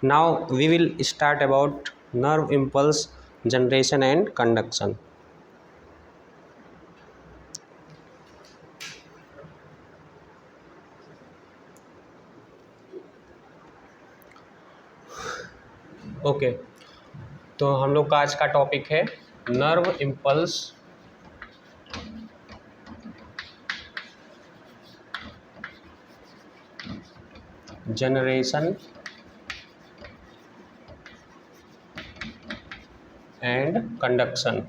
Now we will start about nerve impulse generation and conduction. Okay तो हम लोग का आज का टॉपिक है nerve impulse generation and conduction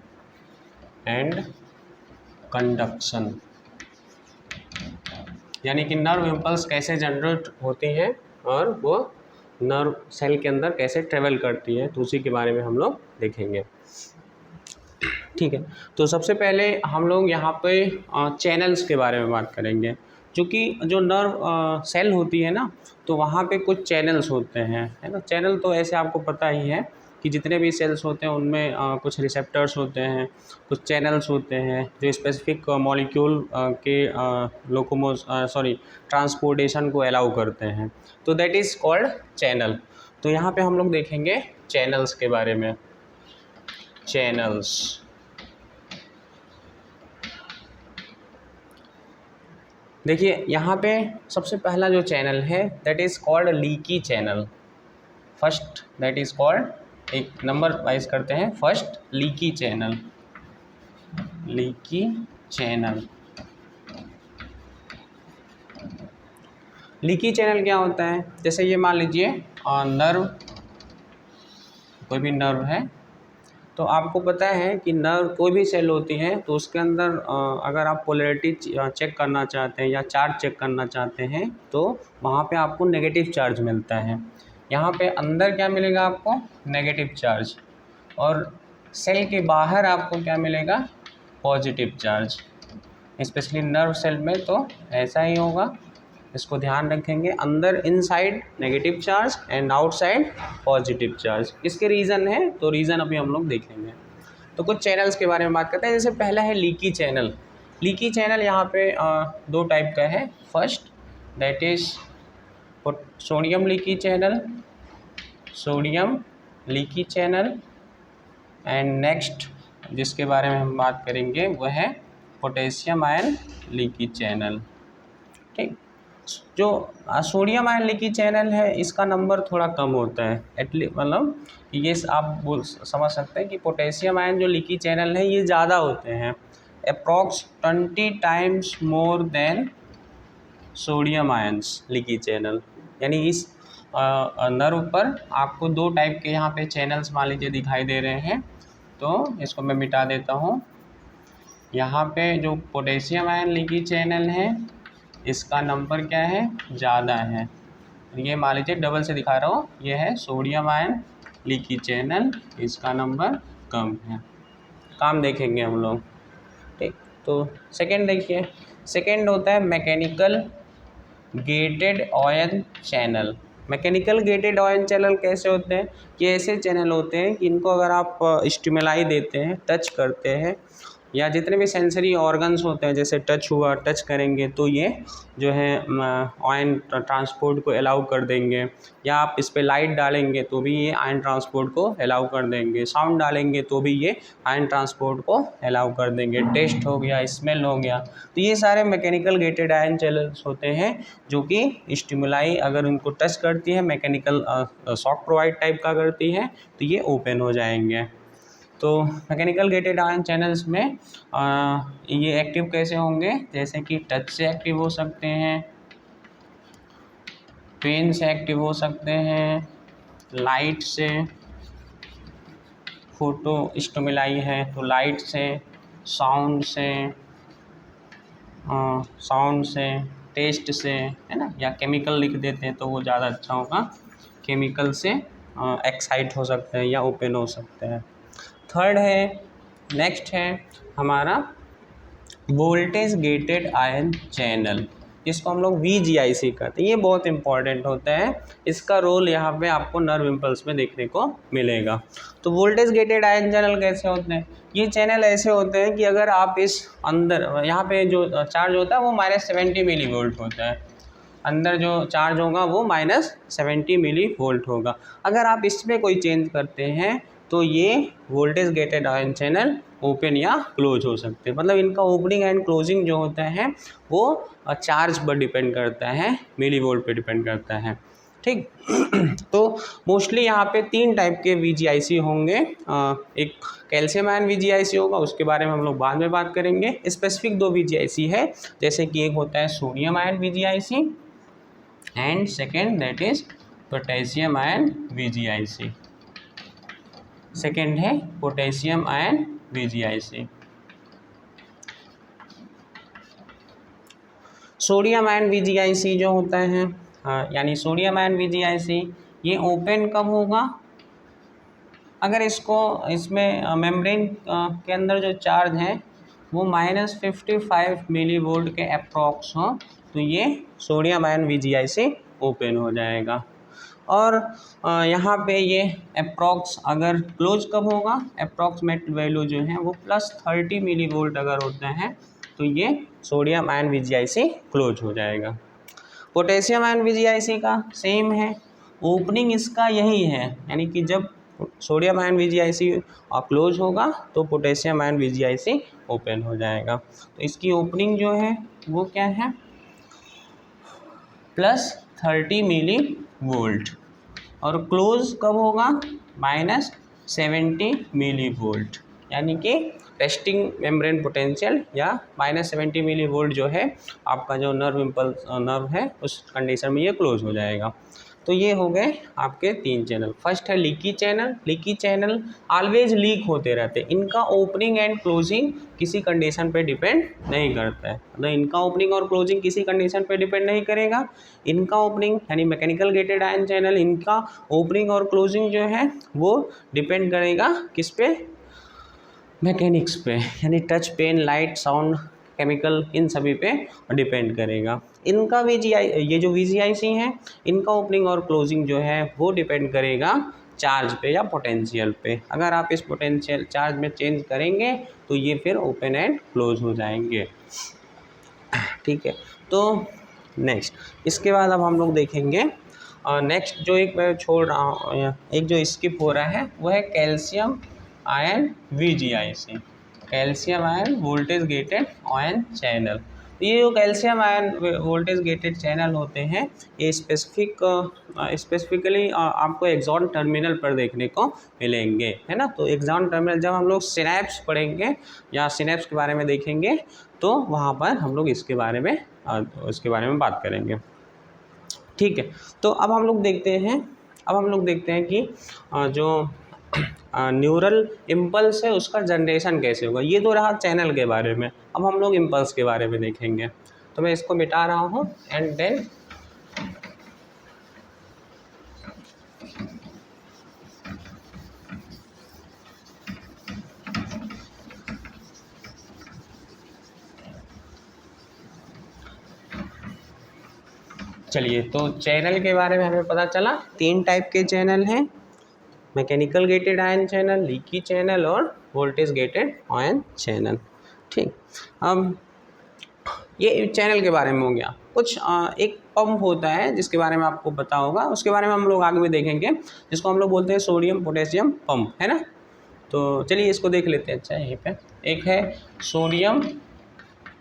यानी कि नर्व इम्पल्स कैसे जनरेट होती हैं और वो नर्व सेल के अंदर कैसे ट्रेवल करती है, तो उसी के बारे में हम लोग देखेंगे। ठीक है, तो सबसे पहले हम लोग यहाँ पे चैनल्स के बारे में बात करेंगे। क्योंकि जो नर्व सेल होती है ना, तो वहाँ पे कुछ चैनल्स होते हैं, है ना। चैनल तो ऐसे आपको पता ही है कि जितने भी सेल्स होते हैं उनमें कुछ रिसेप्टर्स होते हैं, कुछ चैनल्स होते हैं जो स्पेसिफिक मॉलिक्यूल के ट्रांसपोर्टेशन को अलाउ करते हैं, तो दैट इज़ कॉल्ड चैनल। तो यहाँ पे हम लोग देखेंगे चैनल्स के बारे में। चैनल्स, देखिए यहाँ पे सबसे पहला जो चैनल है that is called leaky channel. First that is called, एक नंबर वाइज करते हैं, first leaky channel. Leaky channel, leaky channel क्या होता है? जैसे ये मान लीजिए नर्व, कोई भी नर्व है, तो आपको पता है कि नर्व कोई भी सेल होती है तो उसके अंदर अगर आप पोलैरिटी चेक करना चाहते हैं या चार्ज चेक करना चाहते हैं तो वहाँ पे आपको नेगेटिव चार्ज मिलता है। यहाँ पे अंदर क्या मिलेगा आपको? Negative charge. और सेल के बाहर आपको क्या मिलेगा? Positive charge. Specially nerve cell में तो ऐसा ही होगा, इसको ध्यान रखेंगे। अंदर inside negative charge and outside positive charge. इसके रीज़न है, तो रीज़न अभी हम लोग देखेंगे। तो कुछ चैनल्स के बारे में बात करते हैं। जैसे पहला है लीकी चैनल। लीकी चैनल यहाँ पे दो टाइप का है। First that is sodium leaky channel, sodium leaky channel. And next जिसके बारे में हम बात करेंगे वह है पोटेशियम आयन लीकी चैनल। ठीक, जो सोडियम आयन लीकी चैनल है इसका नंबर थोड़ा कम होता है, एटलीस्ट मतलब ये आप समझ सकते हैं कि पोटेशियम आयन जो लीकी चैनल है ये ज़्यादा होते हैं, approx 20 times more than sodium ions leaky channel. यानी इस नर्व पर आपको दो टाइप के यहाँ पे चैनल्स मान लीजिए दिखाई दे रहे हैं, तो इसको मैं मिटा देता हूँ। यहाँ पे जो पोटेशियम आयन लीकी चैनल है इसका नंबर क्या है? ज़्यादा है। ये मान लीजिए डबल से दिखा रहा हूँ, ये है सोडियम आयन लीकी चैनल, इसका नंबर कम है। काम देखेंगे हम लोग। ठीक, तो सेकंड देखिए, सेकंड होता है mechanical gated ion channel. Mechanical gated ion channel कैसे होते हैं? ये ऐसे चैनल होते हैं कि इनको अगर आप स्टिमुलाई देते हैं, टच करते हैं, या जितने भी सेंसरी ऑर्गन्स होते हैं जैसे टच हुआ, टच करेंगे तो ये जो है आयन ट्रांसपोर्ट को अलाउ कर देंगे, या आप इस पर लाइट डालेंगे तो भी ये आयन ट्रांसपोर्ट को अलाउ कर देंगे, साउंड डालेंगे तो भी ये आयन ट्रांसपोर्ट को अलाउ कर देंगे, टेस्ट हो गया, स्मेल हो गया। तो ये सारे मैकेनिकल गेटेड आयन चैनल्स होते हैं जो कि स्टिमुलाई अगर उनको टच करती है, मैकेनिकल शॉक प्रोवाइड टाइप का करती है, तो ये ओपन हो जाएंगे। तो मैकेनिकल गेटेड आयन चैनल्स में ये एक्टिव कैसे होंगे? जैसे कि टच से एक्टिव हो सकते हैं, पेन से एक्टिव हो सकते हैं, लाइट से, फोटो स्टिमुलाई है तो लाइट से, साउंड से, टेस्ट से, है ना, या केमिकल लिख देते हैं तो वो ज़्यादा अच्छा होगा, केमिकल से एक्साइट हो सकते हैं या ओपन हो सकते हैं। थर्ड है, नेक्स्ट है हमारा वोल्टेज गेटेड आयन चैनल, जिसको हम लोग VGIC कहते हैं। ये बहुत इंपॉर्टेंट होता है, इसका रोल यहाँ पे आपको नर्व इम्पल्स में देखने को मिलेगा। तो वोल्टेज गेटेड आयन चैनल कैसे होते हैं? ये चैनल ऐसे होते हैं कि अगर आप इस अंदर यहाँ पे जो चार्ज होता है वो -70 मिलीवोल्ट होता है, अंदर जो चार्ज होगा वो -70 मिली वोल्ट होगा। अगर आप इसमें कोई चेंज करते हैं तो ये voltage gated ion channel open या क्लोज हो सकते हैं। मतलब इनका ओपनिंग एंड क्लोजिंग जो होता है वो चार्ज पर डिपेंड करता है, मिली वोल्ट पर डिपेंड करता है। ठीक तो मोस्टली यहाँ पे 3 टाइप के VGIC होंगे। एक कैल्शियम आयन VGIC होगा, उसके बारे में हम लोग बाद में बात करेंगे। स्पेसिफिक 2 VGIC है, जैसे कि एक होता है sodium ion VGIC and second that is potassium ion VGIC। Second है potassium ion VGIC। Sodium ion VGIC जो होता है, यानी सोडियम आयन VGIC ये ओपन कब होगा? अगर इसमें मेम्ब्रेन के अंदर जो चार्ज है वो -55 मिली वोल्ट के अप्रॉक्स हो तो ये सोडियम आयन VGIC ओपन हो जाएगा। और यहाँ पे ये अप्रॉक्स अगर क्लोज कब होगा? अप्रॉक्सीमेट वैल्यू जो है वो +30 मिली वोल्ट अगर होता है तो ये सोडियम आयन VGIC क्लोज हो जाएगा। पोटेशियम आयन VGIC का सेम है, ओपनिंग इसका यही है, यानी कि जब सोडियम आयन VGIC क्लोज होगा तो पोटेशियम आयन VGIC ओपन हो जाएगा। तो इसकी ओपनिंग जो है वो क्या है? +30 मिली वोल्ट। और क्लोज कब होगा? -70 मिली वोल्ट, यानी कि रेस्टिंग मेम्ब्रेन पोटेंशियल या -70 मिली वोल्ट जो है आपका जो नर्व है उस कंडीशन में ये क्लोज हो जाएगा। तो ये हो गए आपके 3 चैनल। फर्स्ट है leaky channel. Leaky channel always leak होते रहते हैं, इनका ओपनिंग एंड क्लोजिंग किसी कंडीशन पे डिपेंड नहीं करता है। मतलब इनका ओपनिंग और क्लोजिंग किसी कंडीशन पे डिपेंड नहीं करेगा। इनका ओपनिंग यानी मैकेनिकल गेटेड आयन चैनल, इनका ओपनिंग और क्लोजिंग जो है वो डिपेंड करेगा किस पे? मैकेनिक्स पे, यानी touch, pain, light, sound, chemical, इन सभी पे डिपेंड करेगा। इनका ये जो VGIC है इनका ओपनिंग और क्लोजिंग जो है वो डिपेंड करेगा चार्ज पे या पोटेंशियल पे। अगर आप इस पोटेंशियल चार्ज में चेंज करेंगे तो ये फिर ओपन एंड क्लोज हो जाएंगे। ठीक है, तो नेक्स्ट इसके बाद अब हम लोग देखेंगे नेक्स्ट जो एक मैं छोड़ रहा हूँ, एक जो स्किप हो रहा है वो है calcium ion VGIC, calcium ion voltage gated ion channel. ये जो calcium ion voltage gated channel होते हैं ये स्पेसिफिकली आपको एक्सॉन टर्मिनल पर देखने को मिलेंगे, है ना। तो एक्सॉन टर्मिनल जब हम लोग सिनैप्स पढ़ेंगे या सिनैप्स के बारे में देखेंगे तो वहाँ पर हम लोग इसके बारे में बात करेंगे। ठीक है, तो अब हम लोग देखते हैं कि जो न्यूरल इम्पल्स है उसका जनरेशन कैसे होगा। ये तो रहा चैनल के बारे में, अब हम लोग इम्पल्स के बारे में देखेंगे। तो मैं इसको मिटा रहा हूँ एंड देन चलिए, तो चैनल के बारे में हमें पता चला 3 टाइप के चैनल हैं, mechanical gated ion channel, leaky channel और वोल्टेज गेटेड आयन चैनल। ठीक, अब ये चैनल के बारे में हो गया। कुछ एक पंप होता है जिसके बारे में आपको पता होगा, उसके बारे में हम लोग आगे भी देखेंगे, जिसको हम लोग बोलते हैं सोडियम पोटेशियम पंप, है ना। तो चलिए इसको देख लेते हैं। अच्छा, यहीं पे एक है sodium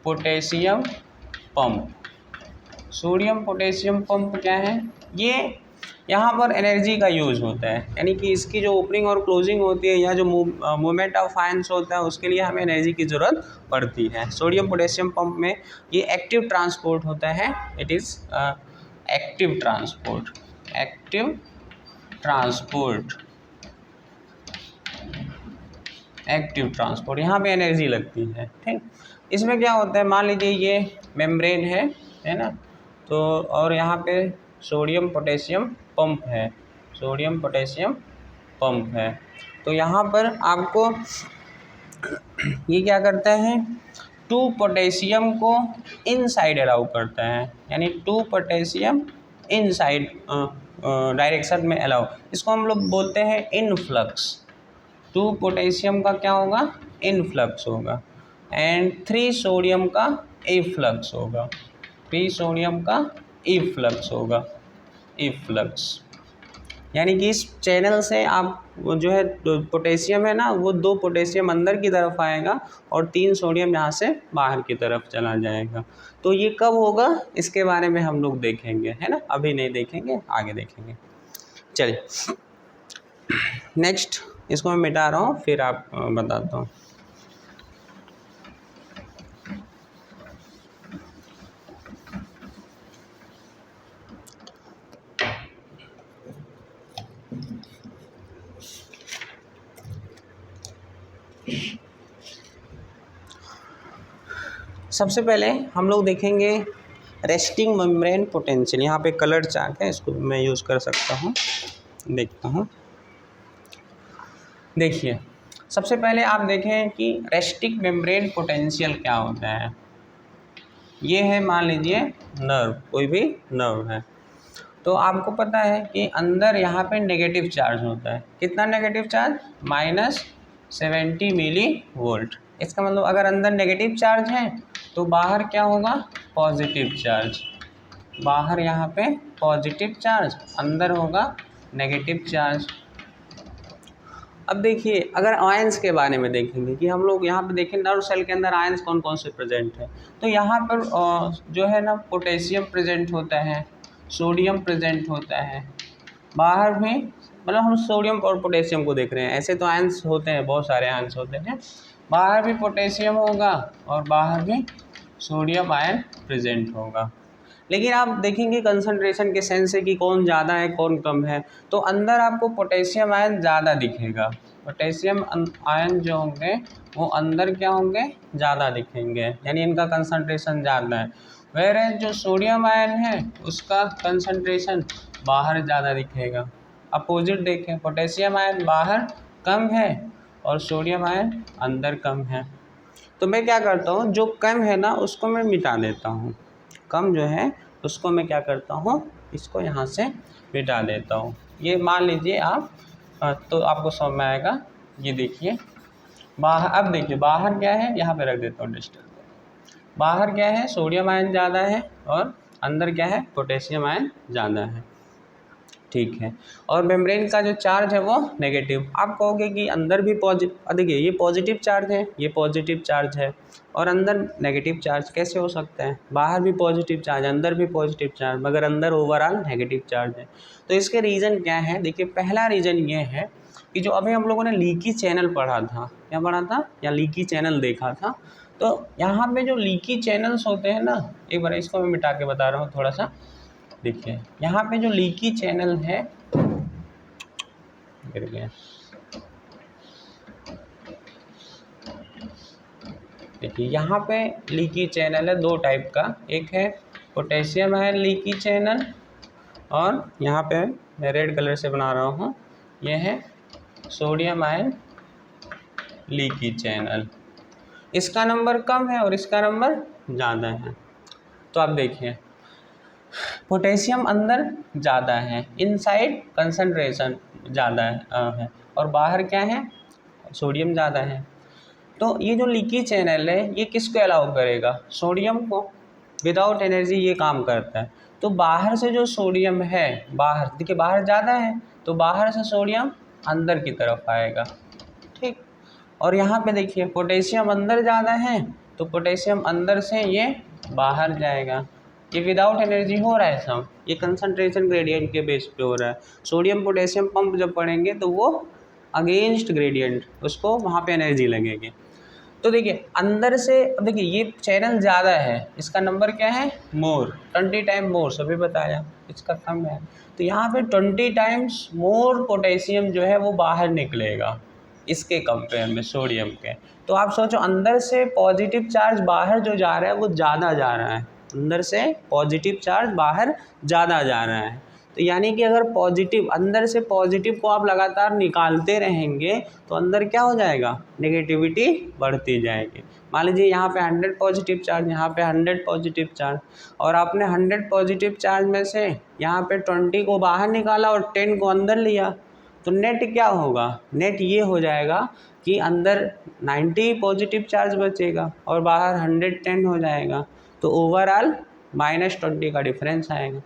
potassium pump. Sodium potassium pump क्या है? ये यहाँ पर एनर्जी का यूज़ होता है, यानी कि इसकी जो ओपनिंग और क्लोजिंग होती है या जो मूवमेंट ऑफ आयंस होता है उसके लिए हमें एनर्जी की ज़रूरत पड़ती है। सोडियम पोटेशियम पंप में ये एक्टिव ट्रांसपोर्ट होता है, इट इज़ एक्टिव ट्रांसपोर्ट यहाँ पे एनर्जी लगती है। ठीक, इसमें क्या होता है, मान लीजिए ये मेम्ब्रेन है ना, तो और यहाँ पे सोडियम पोटेशियम पंप है, तो यहाँ पर आपको ये क्या करता है, 2 पोटेशियम को इनसाइड अलाउ करता है, यानी 2 पोटेशियम इनसाइड डायरेक्शन में अलाउ, इसको हम लोग बोलते हैं इनफ्लक्स। 2 पोटेशियम का क्या होगा? इनफ्लक्स होगा, एंड 3 सोडियम का एफ्लक्स होगा। 3 सोडियम का इफ्लक्स होगा, इफ्लक्स। यानी कि इस चैनल से आप वो जो है पोटेशियम है ना, वो 2 पोटेशियम अंदर की तरफ आएगा और 3 सोडियम यहाँ से बाहर की तरफ चला जाएगा। तो ये कब होगा इसके बारे में हम लोग देखेंगे, है ना, अभी नहीं देखेंगे, आगे देखेंगे। चलिए नेक्स्ट, इसको मैं मिटा रहा हूँ फिर आप बताता हूँ। सबसे पहले हम लोग देखेंगे रेस्टिंग मेम्ब्रेन पोटेंशियल। यहाँ पे कलर चार्ट है, इसको मैं यूज़ कर सकता हूँ, देखता हूँ। देखिए सबसे पहले आप देखें कि रेस्टिंग मेम्ब्रेन पोटेंशियल क्या होता है। ये है मान लीजिए नर्व, कोई भी नर्व है, तो आपको पता है कि अंदर यहाँ पे नेगेटिव चार्ज होता है। कितना नेगेटिव चार्ज? -70 milli volt. इसका मतलब अगर अंदर नेगेटिव चार्ज है तो बाहर क्या होगा? Positive charge. बाहर यहाँ पे पॉजिटिव चार्ज, अंदर होगा नेगेटिव चार्ज। अब देखिए अगर आयंस के बारे में देखेंगे कि हम लोग यहाँ पे देखें नर्व सेल के अंदर आयंस कौन कौन से प्रेजेंट है, तो यहाँ पर जो है ना पोटेशियम प्रेजेंट होता है, सोडियम प्रेजेंट होता है, बाहर भी मतलब हम सोडियम और पोटेशियम को देख रहे हैं, ऐसे तो आयंस होते हैं, बहुत सारे आयंस होते हैं। बाहर भी पोटेशियम होगा और बाहर भी सोडियम आयन प्रेजेंट होगा। लेकिन आप देखेंगे कंसंट्रेशन के सेंस से कि कौन ज़्यादा है कौन कम है, तो अंदर आपको पोटेशियम आयन ज़्यादा दिखेगा। पोटेशियम आयन जो होंगे वो अंदर क्या होंगे? ज़्यादा दिखेंगे, यानी इनका कंसंट्रेशन ज़्यादा है। वह जो सोडियम आयन है उसका कंसंट्रेशन बाहर ज़्यादा दिखेगा। अपोजिट देखें, पोटेशियम आयन बाहर कम है और सोडियम आयन अंदर कम है। तो मैं क्या करता हूँ, जो कम है ना उसको मैं मिटा देता हूँ, कम जो है उसको मैं क्या करता हूँ, इसको यहाँ से मिटा देता हूँ। ये मान लीजिए आप, तो आपको समझ में आएगा। ये देखिए बाहर, अब देखिए बाहर क्या है, यहाँ पे रख देता हूँ डिस्टेंस। बाहर क्या है? सोडियम आयन ज़्यादा है और अंदर क्या है? पोटेशियम आयन ज़्यादा है, ठीक है। और मेम्ब्रेन का जो चार्ज है वो नेगेटिव। आप कहोगे कि अंदर भी पॉजिटिव, देखिए ये पॉजिटिव चार्ज है, ये पॉजिटिव चार्ज है और अंदर नेगेटिव चार्ज कैसे हो सकता है? बाहर भी पॉजिटिव चार्ज, अंदर भी पॉजिटिव चार्ज, मगर अंदर ओवरऑल नेगेटिव चार्ज है। तो इसके रीज़न क्या है? देखिए पहला रीज़न ये है कि जो अभी हम लोगों ने लीकी चैनल पढ़ा था, क्या पढ़ा था? या लीकी चैनल देखा था। तो यहाँ पे जो लीकी चैनल्स होते हैं ना, एक बार इसको मैं मिटा के बता रहा हूँ थोड़ा सा। देखिए यहाँ पे जो लीकी चैनल है, गिर गया, देखिए यहाँ पे लीकी चैनल है 2 टाइप का, एक है पोटेशियम आयन लीकी चैनल और यहाँ पे मैं रेड कलर से बना रहा हूँ, ये है सोडियम आयन लीकी चैनल। इसका नंबर कम है और इसका नंबर ज़्यादा है। तो आप देखिए पोटेशियम अंदर ज़्यादा है, इनसाइड कंसंट्रेशन ज़्यादा है और बाहर क्या है? सोडियम ज़्यादा है। तो ये जो लीकी चैनल है ये किसको अलाउ करेगा? सोडियम को। विदाउट एनर्जी ये काम करता है। तो बाहर से जो सोडियम है, बाहर देखिए बाहर ज़्यादा है तो बाहर से सोडियम अंदर की तरफ आएगा, ठीक। और यहाँ पे देखिए पोटेशियम अंदर ज़्यादा है तो पोटेशियम अंदर से ये बाहर जाएगा। ये विदाउट एनर्जी हो रहा है सब, ये कंसंट्रेशन ग्रेडियंट के बेस पे हो रहा है। सोडियम पोटेशियम पंप जब पढ़ेंगे तो वो अगेंस्ट ग्रेडियंट, उसको वहाँ पे एनर्जी लगेगी। तो देखिए अंदर से, अब देखिए ये चैनल ज़्यादा है, इसका नंबर क्या है? मोर, 20 टाइम मोर, सभी बताया। इसका कम है तो यहाँ पे 20 टाइम्स मोर पोटेशियम जो है वो बाहर निकलेगा इसके कंपेयर में सोडियम के। तो आप सोचो अंदर से पॉजिटिव चार्ज बाहर जो जा रहा है वो ज़्यादा जा रहा है, अंदर से पॉजिटिव चार्ज बाहर ज़्यादा जा रहा है। तो यानी कि अगर पॉजिटिव, अंदर से पॉजिटिव को आप लगातार निकालते रहेंगे तो अंदर क्या हो जाएगा? नेगेटिविटी बढ़ती जाएगी। मान लीजिए यहाँ पे 100 पॉजिटिव चार्ज, यहाँ पे 100 पॉजिटिव चार्ज, और आपने 100 पॉजिटिव चार्ज में से यहाँ पे 20 को बाहर निकाला और 10 को अंदर लिया, तो नेट क्या होगा? नेट ये हो जाएगा कि अंदर 90 पॉजिटिव चार्ज बचेगा और बाहर 110 हो जाएगा। तो ओवरऑल -20 का डिफरेंस आएगा।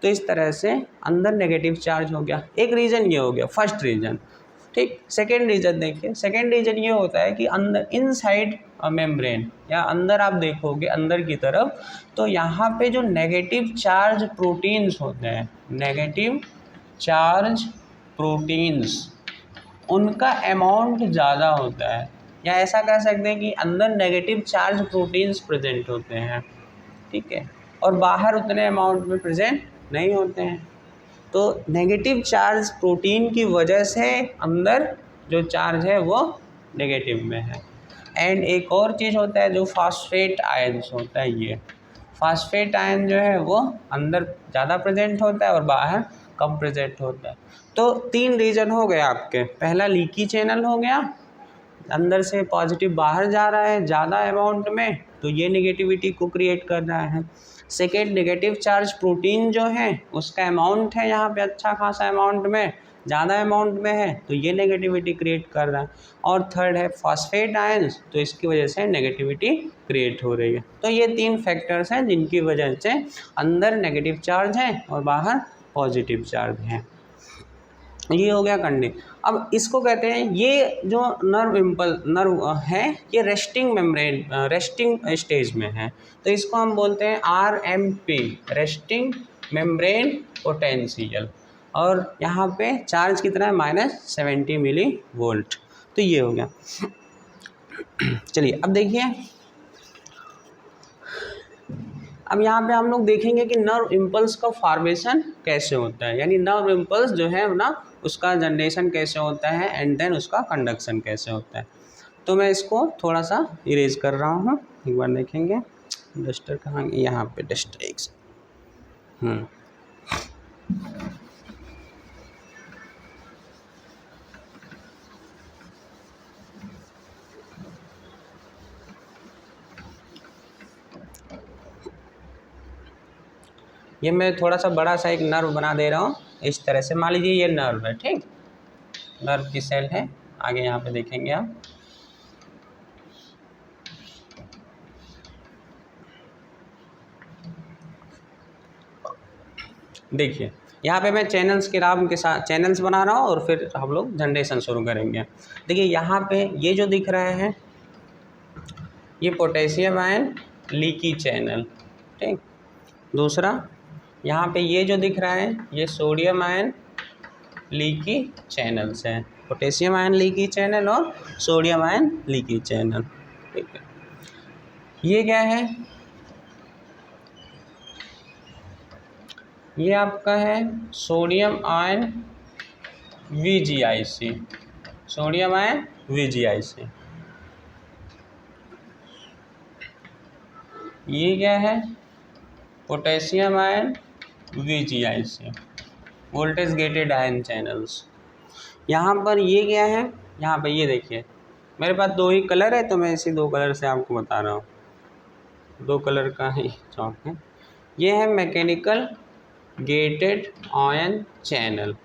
तो इस तरह से अंदर नेगेटिव चार्ज हो गया। एक रीज़न ये हो गया, फर्स्ट रीज़न। ठीक, सेकेंड रीज़न देखिए। सेकेंड रीज़न ये होता है कि अंदर इनसाइड मेम्ब्रेन या अंदर आप देखोगे अंदर की तरफ, तो यहाँ पे जो नेगेटिव चार्ज प्रोटीन्स होते हैं, नेगेटिव चार्ज प्रोटीन्स, उनका अमाउंट ज़्यादा होता है, या ऐसा कह सकते हैं कि अंदर नेगेटिव चार्ज प्रोटीन्स प्रेजेंट होते हैं। ठीक है, और बाहर उतने अमाउंट में प्रेजेंट नहीं होते हैं। तो नेगेटिव चार्ज प्रोटीन की वजह से अंदर जो चार्ज है वो नेगेटिव में है। एंड एक और चीज़ होता है जो फास्फेट आयंस होता है, ये फास्फेट आयन जो है वो अंदर ज़्यादा प्रेजेंट होता है और बाहर कम प्रेजेंट होता है। तो 3 रीज़न हो गए आपके। पहला लीकी चैनल हो गया, अंदर से पॉजिटिव बाहर जा रहा है ज़्यादा अमाउंट में, तो ये नेगेटिविटी को क्रिएट कर रहा है। सेकेंड, नेगेटिव चार्ज प्रोटीन जो है उसका अमाउंट है यहाँ पे अच्छा खासा अमाउंट में, ज़्यादा अमाउंट में है, तो ये नेगेटिविटी क्रिएट कर रहा है। और थर्ड है फॉस्फेट आयंस, तो इसकी वजह से नेगेटिविटी क्रिएट हो रही है। तो ये 3 फैक्टर्स हैं जिनकी वजह से अंदर नेगेटिव चार्ज है और बाहर पॉजिटिव चार्ज है। ये हो गया कंडीशन। अब इसको कहते हैं, ये जो नर्व है ये रेस्टिंग मेम्ब्रेन, रेस्टिंग स्टेज में है, तो इसको हम बोलते हैं RMP, रेस्टिंग मेम्ब्रेन पोटेंशियल। और यहाँ पे चार्ज कितना है, -70 मिली वोल्ट। तो ये हो गया। चलिए अब देखिए, अब यहाँ पे हम लोग देखेंगे कि नर्व इम्पल्स का फॉर्मेशन कैसे होता है, यानी नर्व इम्पल्स जो है ना उसका जनरेशन कैसे होता है एंड देन उसका कंडक्शन कैसे होता है। तो मैं इसको थोड़ा सा इरेज कर रहा हूँ, एक बार देखेंगे। डस्टर कहाँ, यहाँ पे डस्टर एक से ये मैं थोड़ा सा बड़ा सा एक नर्व बना दे रहा हूँ इस तरह से। मान लीजिए ये नर्व है, ठीक, नर्व की सेल है, आगे यहाँ पे देखेंगे आप। देखिए यहाँ पे मैं चैनल्स के नाम के साथ चैनल्स बना रहा हूँ और फिर हम लोग जनरेशन शुरू करेंगे। देखिए यहाँ पे ये जो दिख रहा है ये पोटेशियम आयन लीकी चैनल, ठीक। दूसरा यहाँ पे ये जो दिख रहा है ये सोडियम आयन लीकी चैनल्स हैं, पोटेशियम आयन लीकी चैनल और सोडियम आयन लीकी चैनल, ठीक है। ये क्या है, ये आपका है sodium ion VGIC, sodium ion VGIC। ये क्या है, potassium ion VGIC, voltage gated ion channels. यहाँ पर ये क्या है, यहाँ पर ये देखिए मेरे पास 2 ही कलर है तो मैं इसी 2 कलर से आपको बता रहा हूँ, 2 कलर का ही चौक है। ये है mechanical gated ion channel,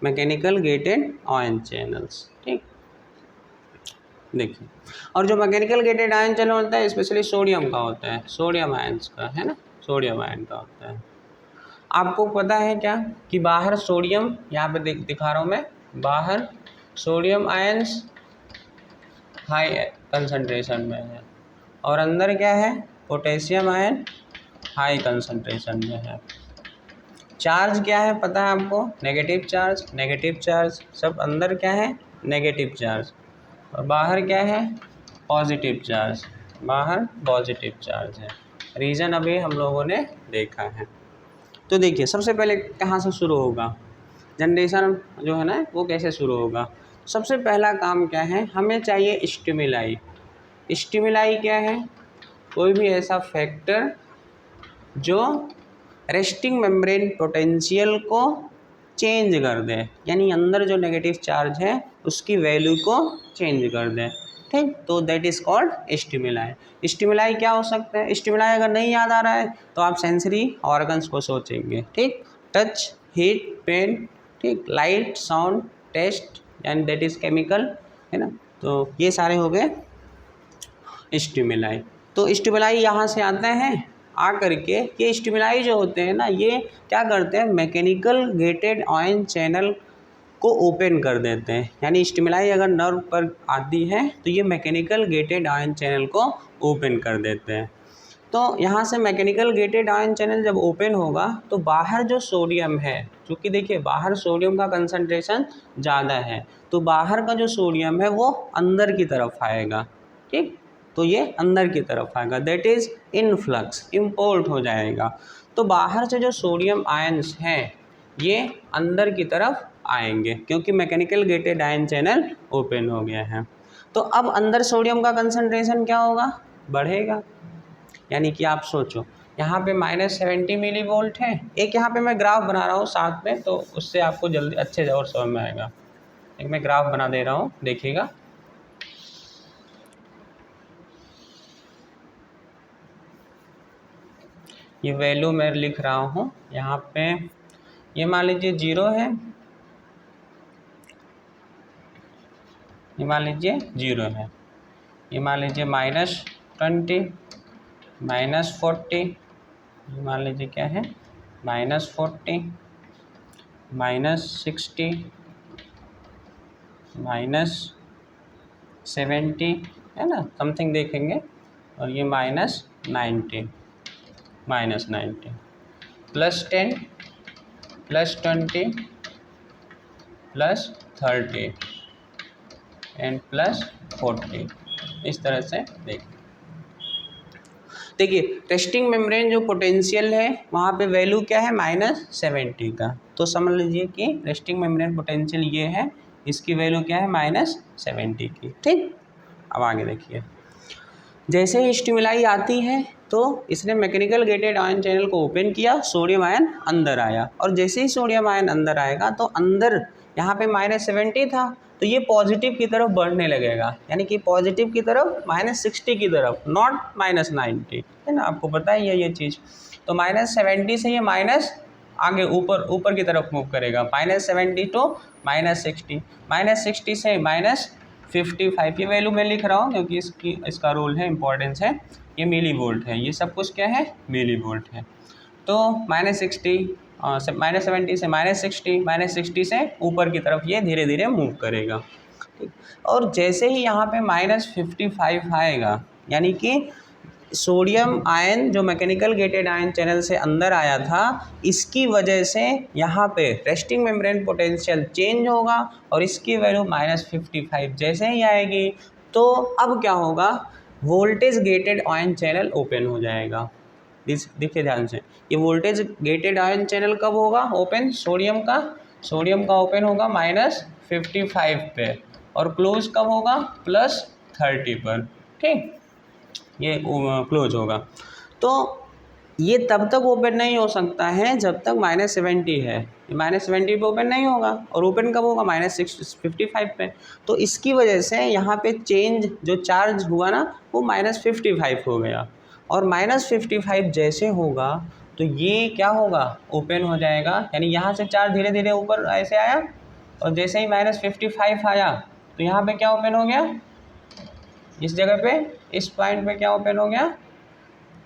mechanical gated ion channels, ठीक। देखिए, और जो मैकेनिकल गेटेड आयन चैनल होता है स्पेशली सोडियम का होता है, सोडियम आयन्स का है ना, सोडियम आयन का होता है। आपको पता है क्या कि बाहर सोडियम, यहाँ पे दिखा रहा हूँ मैं, बाहर सोडियम आयन्स हाई कंसंट्रेशन में है और अंदर क्या है, पोटेशियम आयन हाई कंसंट्रेशन में है। चार्ज क्या है पता है आपको, नेगेटिव चार्ज, नेगेटिव चार्ज सब अंदर क्या है, नेगेटिव चार्ज, और बाहर क्या है, पॉजिटिव चार्ज, बाहर पॉजिटिव चार्ज है। रीज़न अभी हम लोगों ने देखा है। तो देखिए सबसे पहले कहाँ से शुरू होगा जनरेशन जो है ना वो कैसे शुरू होगा। सबसे पहला काम क्या है, हमें चाहिए स्टिमुलाई। स्टिमुलाई क्या है, कोई भी ऐसा फैक्टर जो रेस्टिंग मेम्ब्रेन पोटेंशियल को चेंज कर दे, यानी अंदर जो नेगेटिव चार्ज है उसकी वैल्यू को चेंज कर दे, ठीक। तो that is called stimuli. Stimuli क्या हो सकता है, स्टिमुलाई अगर नहीं याद आ रहा है तो आप सेंसरी ऑर्गन्स को सोचेंगे, ठीक। टच, हीट, पेन, ठीक, light, sound, taste and that is chemical, है ना। तो ये सारे हो गए स्टिमुलाई। तो स्टिमुलाई यहाँ से आते हैं आ करके ये स्टिमुलाई जो होते हैं ना, ये क्या करते हैं, मैकेनिकल गेटेड आयन चैनल को ओपन कर देते हैं। यानी स्टिमुलाई अगर नर्व पर आती है तो ये मैकेनिकल गेटेड आयन चैनल को ओपन कर देते हैं। तो यहाँ से मैकेनिकल गेटेड आयन चैनल जब ओपन होगा तो बाहर जो सोडियम है, क्योंकि देखिए बाहर सोडियम का कंसंट्रेशन ज़्यादा है, तो बाहर का जो सोडियम है वो अंदर की तरफ आएगा। ठीक, तो ये अंदर की तरफ आएगा, दैट इज़ इनफ्लक्स, इम्पोर्ट हो जाएगा। तो बाहर से जो सोडियम आयन्स हैं ये अंदर की तरफ आएंगे क्योंकि mechanical gated ion channel open हो गया है। तो अब अंदर सोडियम का कंसंट्रेशन क्या होगा, बढ़ेगा। यानी कि आप सोचो यहाँ पे -70 मिली वोल्ट है। एक यहाँ पे मैं ग्राफ बना रहा हूँ साथ में, तो उससे आपको जल्दी अच्छे और समझ में आएगा। एक मैं ग्राफ बना दे रहा हूँ, देखिएगा। ये वैल्यू मैं लिख रहा हूँ यहाँ पे, ये मान लीजिए 0 है, ये मान लीजिए 0 है, ये मान लीजिए -20, -40, ये मान लीजिए क्या है -40, -60, -70 है ना, समथिंग देखेंगे। और ये -90, -90, +10, +20, +30 एंड +40, इस तरह से देखिए टेस्टिंग मेम्ब्रेन जो पोटेंशियल है वहाँ पे वैल्यू क्या है -70 का। तो समझ लीजिए कि टेस्टिंग मेम्ब्रेन पोटेंशियल ये है, इसकी वैल्यू क्या है -70 की। ठीक, अब आगे देखिए, जैसे ही स्टिमुलाई आती है तो इसने मैकेनिकल गेटेड आयन चैनल को ओपन किया, सोडियम आयन अंदर आया, और जैसे ही सोडियम आयन अंदर आएगा तो अंदर यहाँ पे -70 था तो ये पॉजिटिव की तरफ बढ़ने लगेगा, यानी कि पॉजिटिव की तरफ -60 की तरफ, नॉट -90, है ना, आपको पता ही है ये चीज़। तो -70 से ये माइनस आगे ऊपर की तरफ मूव करेगा, -70 टू -60, -60 से -55, ये वैल्यू मैं लिख रहा हूँ क्योंकि इसका रोल है, इंपॉर्टेंस है। ये मिली वोल्ट है, ये सब कुछ क्या है, मिली वोल्ट है। तो -70 से -60 से ऊपर की तरफ ये धीरे धीरे मूव करेगा। ठीक, और जैसे ही यहाँ पे -55 आएगा, यानी कि सोडियम आयन जो मैकेनिकल गेटेड आयन चैनल से अंदर आया था, इसकी वजह से यहाँ पे रेस्टिंग मेम्ब्रेन पोटेंशियल चेंज होगा और इसकी वैल्यू -55 जैसे ही आएगी तो अब क्या होगा, voltage gated ion channel open हो जाएगा। देखिए ध्यान से, ये वोल्टेज गेटेड आयन चैनल कब होगा ओपन, सोडियम का ओपन होगा -55 पे, और क्लोज कब होगा, +30 पर। ठीक, ये क्लोज होगा। तो ये तब तक ओपन नहीं हो सकता है जब तक -70 है, -70 पे ओपन नहीं होगा, और ओपन कब होगा, -55 पे। तो इसकी वजह से यहाँ पे चेंज जो चार्ज हुआ ना वो -55 हो गया, और -55 जैसे होगा तो ये क्या होगा, ओपन हो जाएगा। यानी यहाँ से चार्ज धीरे धीरे ऊपर ऐसे आया, और जैसे ही -55 आया तो यहाँ पे क्या ओपन हो गया, इस जगह पे, इस पॉइंट पे क्या ओपन हो गया,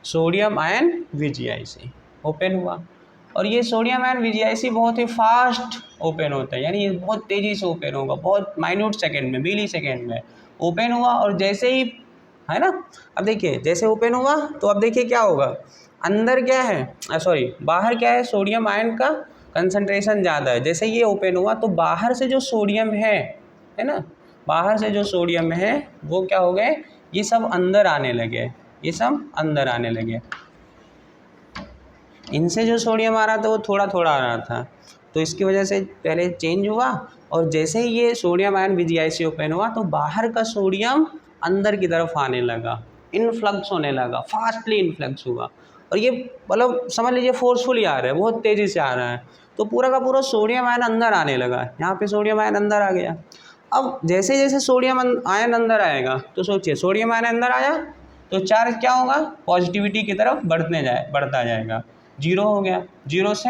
सोडियम आयन VGIC ओपन हुआ। और ये सोडियम आयन VGIC बहुत ही फास्ट ओपन होता है, यानी ये बहुत तेज़ी से ओपन होगा, बहुत माइन्यूट सेकेंड में, मिली सेकेंड में ओपन हुआ। और जैसे ही, है ना, अब देखिए जैसे ओपन हुआ तो अब देखिए क्या होगा, अंदर क्या है, बाहर क्या है, सोडियम आयन का कंसंट्रेशन ज़्यादा है। जैसे ये ओपन हुआ तो बाहर से जो सोडियम है ना, बाहर से जो सोडियम है वो क्या हो गए, ये सब अंदर आने लगे, ये सब अंदर आने लगे। इनसे जो सोडियम आ रहा था वो थोड़ा थोड़ा आ रहा था, तो इसकी वजह से पहले चेंज हुआ, और जैसे ही ये सोडियम आयन VGIC ओपन हुआ तो बाहर का सोडियम अंदर की तरफ आने लगा, इनफ्लक्स होने लगा, फास्टली इनफ्लक्स हुआ। और ये मतलब समझ लीजिए फोर्सफुली आ रहा है, बहुत तेज़ी से आ रहा है। तो पूरा का पूरा सोडियम आयन अंदर आने लगा, यहाँ पे सोडियम आयन अंदर आ गया। अब जैसे जैसे सोडियम आयन अंदर आएगा तो सोचिए, सोडियम आयन अंदर आया तो चार्ज क्या होगा, पॉजिटिविटी की तरफ बढ़ता जाएगा, 0 हो गया, 0 से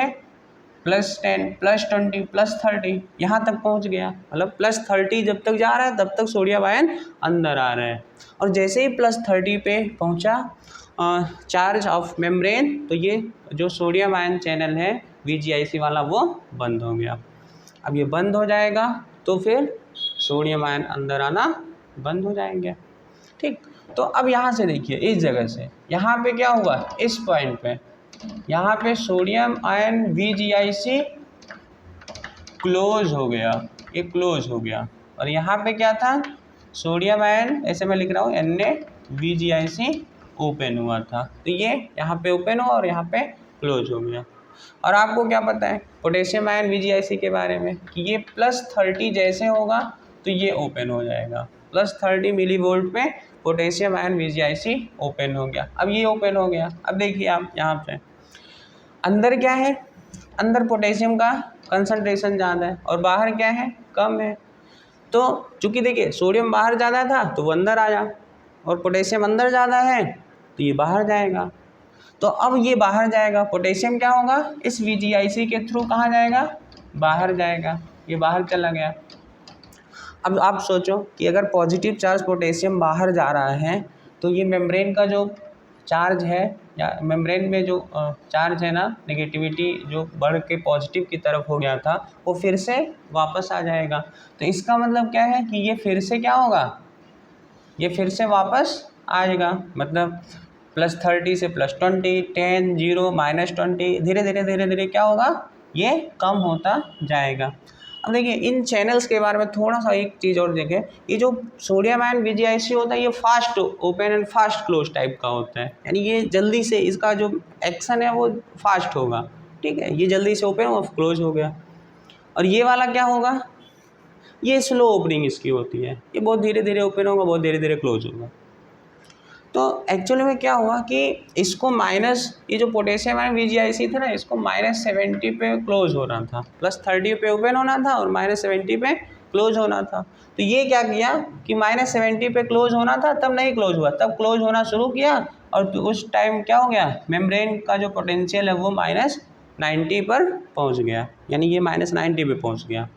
+10, +20, +30 यहाँ तक पहुँच गया। मतलब +30 जब तक जा रहा है तब तक सोडियम आयन अंदर आ रहा है, और जैसे ही +30 पे पहुँचा चार्ज ऑफ मेम्ब्रेन, तो ये जो सोडियम आयन चैनल है VGIC वाला वो बंद हो गया। अब ये बंद हो जाएगा तो फिर सोडियम आयन अंदर आना बंद हो जाएंगे। ठीक, तो अब यहाँ से देखिए, इस जगह से यहाँ पे क्या हुआ, इस पॉइंट पे यहाँ पे सोडियम आयन VGIC क्लोज हो गया, ये क्लोज हो गया। और यहाँ पे क्या था, सोडियम आयन, ऐसे मैं लिख रहा हूँ NaVGIC ओपन हुआ था, तो ये यहाँ पे ओपन हुआ और यहाँ पे क्लोज हो गया। और आपको क्या पता है पोटेशियम आयन VGIC के बारे में कि ये +30 जैसे होगा तो ये ओपन हो जाएगा। +30 मिलीवोल्ट पे पोटेशियम आयन VGIC ओपन हो गया। अब ये ओपन हो गया। अब देखिए आप यहाँ पे अंदर क्या है, अंदर पोटेशियम का कंसंट्रेशन ज़्यादा है और बाहर क्या है, कम है। तो चूँकि देखिए सोडियम बाहर ज़्यादा था तो वो अंदर आया, और पोटेशियम अंदर ज़्यादा है तो ये बाहर जाएगा। तो अब ये बाहर जाएगा, पोटेशियम क्या होगा, इस VGIC के थ्रू कहाँ जाएगा, बाहर जाएगा, ये बाहर चला गया। अब आप सोचो कि अगर पॉजिटिव चार्ज पोटेशियम बाहर जा रहा है तो ये मेम्ब्रेन का जो चार्ज है या मेम्ब्रेन में जो चार्ज है ना, नेगेटिविटी जो बढ़ के पॉजिटिव की तरफ हो गया था, वो फिर से वापस आ जाएगा। तो इसका मतलब क्या है कि ये फिर से क्या होगा, ये फिर से वापस आएगा। मतलब +30 से +20, 10, 0, -20, धीरे धीरे क्या होगा, ये कम होता जाएगा। अब देखिए इन चैनल्स के बारे में थोड़ा सा एक चीज़ और देखें, ये जो सोडियम आयन VGIC होता है ये fast open and fast close type का होता है, यानी ये जल्दी से इसका जो एक्शन है वो फास्ट होगा। ठीक है, ये जल्दी से ओपन और क्लोज हो गया। और ये वाला क्या होगा, ये स्लो ओपनिंग इसकी होती है, ये बहुत धीरे धीरे ओपन होगा, बहुत धीरे धीरे क्लोज होगा। तो एक्चुअली में क्या हुआ कि इसको ये जो पोटेशियम आयन VGIC था ना, इसको -70 पे क्लोज हो रहा था, +30 पे ओपन होना था और -70 पे क्लोज होना था। तो ये क्या किया कि -70 पे क्लोज होना था, तब नहीं क्लोज हुआ, तब क्लोज होना शुरू किया और उस टाइम क्या हो गया, मेम्ब्रेन का जो पोटेंशियल है वो -90 पर पहुँच गया, यानी ये -90 पे पहुँच गया।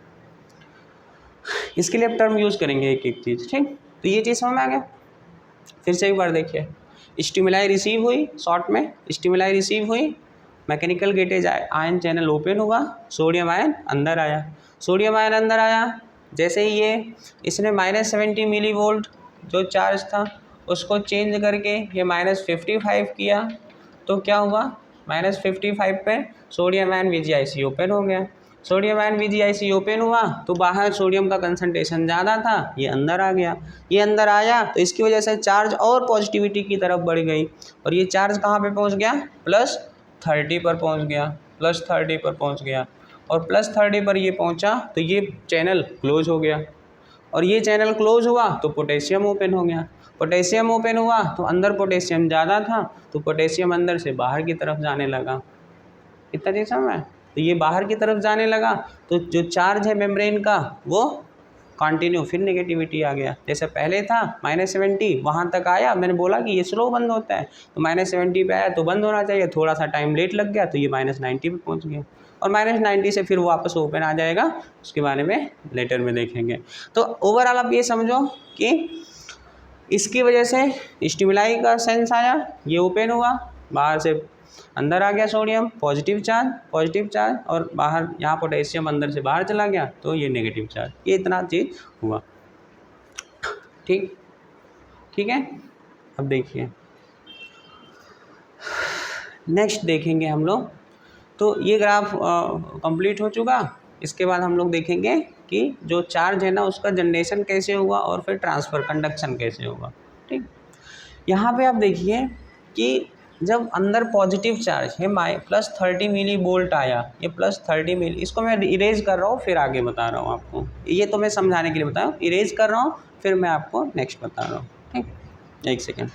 इसके लिए अब टर्म यूज़ करेंगे एक एक चीज़। ठीक, तो ये चीज़ समझ में आ गया। फिर से एक बार देखिए, स्टिमुलाई रिसीव हुई, शॉर्ट में स्टिमुलाई रिसीव हुई, मैकेनिकल गेटेज आयन चैनल ओपन हुआ, सोडियम आयन अंदर आया। सोडियम आयन अंदर आया, जैसे ही इसने -70 मिलीवोल्ट जो चार्ज था उसको चेंज करके ये -55 किया, तो क्या हुआ, -55 पे सोडियम आयन VGIC ओपन हो गया। सोडियम आयन VGIC ओपन हुआ तो बाहर सोडियम का कंसंट्रेशन ज़्यादा था, ये अंदर आ गया। ये अंदर आया तो इसकी वजह से चार्ज और पॉजिटिविटी की तरफ बढ़ गई, और ये चार्ज कहाँ पे पहुँच गया, +30 पर पहुँच गया, +30 पर पहुँच गया। और +30 पर ये पहुँचा तो ये चैनल क्लोज हो गया, और ये चैनल क्लोज हुआ तो पोटेशियम ओपन हो गया। पोटेशियम ओपन हुआ तो अंदर पोटेशियम ज़्यादा था तो पोटेशियम अंदर से बाहर की तरफ जाने लगा। इतना चीज़ समझ में, तो ये बाहर की तरफ जाने लगा तो जो चार्ज है मेम्ब्रेन का वो कंटिन्यू, फिर नेगेटिविटी आ गया। जैसे पहले था -70 वहाँ तक आया, मैंने बोला कि ये स्लो बंद होता है, तो -70 पे आया तो बंद होना चाहिए, थोड़ा सा टाइम लेट लग गया तो ये -90 पे पहुँच गया, और -90 से फिर वापस ओपन आ जाएगा, उसके बारे में लेटर में देखेंगे। तो ओवरऑल आप ये समझो कि इसकी वजह से स्टिमुलाई का सेंस आया, ये ओपन हुआ, बाहर से अंदर आ गया सोडियम, पॉजिटिव चार्ज, और बाहर यहाँ पोटेशियम अंदर से बाहर चला गया तो ये नेगेटिव चार्ज, ये इतना चीज़ हुआ। ठीक है। अब देखिए नेक्स्ट देखेंगे हम लोग, तो ये ग्राफ कंप्लीट हो चुका। इसके बाद हम लोग देखेंगे कि जो चार्ज है ना उसका जनरेशन कैसे हुआ और फिर ट्रांसफ़र कंडक्शन कैसे होगा। ठीक, यहाँ पे आप देखिए कि जब अंदर पॉजिटिव चार्ज है +30 मिलीवोल्ट आया, ये +30 मिली, इसको मैं इरेज कर रहा हूँ फिर आगे बता रहा हूँ आपको, ये तो मैं समझाने के लिए बताया, इरेज कर रहा हूँ फिर मैं आपको नेक्स्ट बता रहा हूँ। ठीक, एक सेकेंड।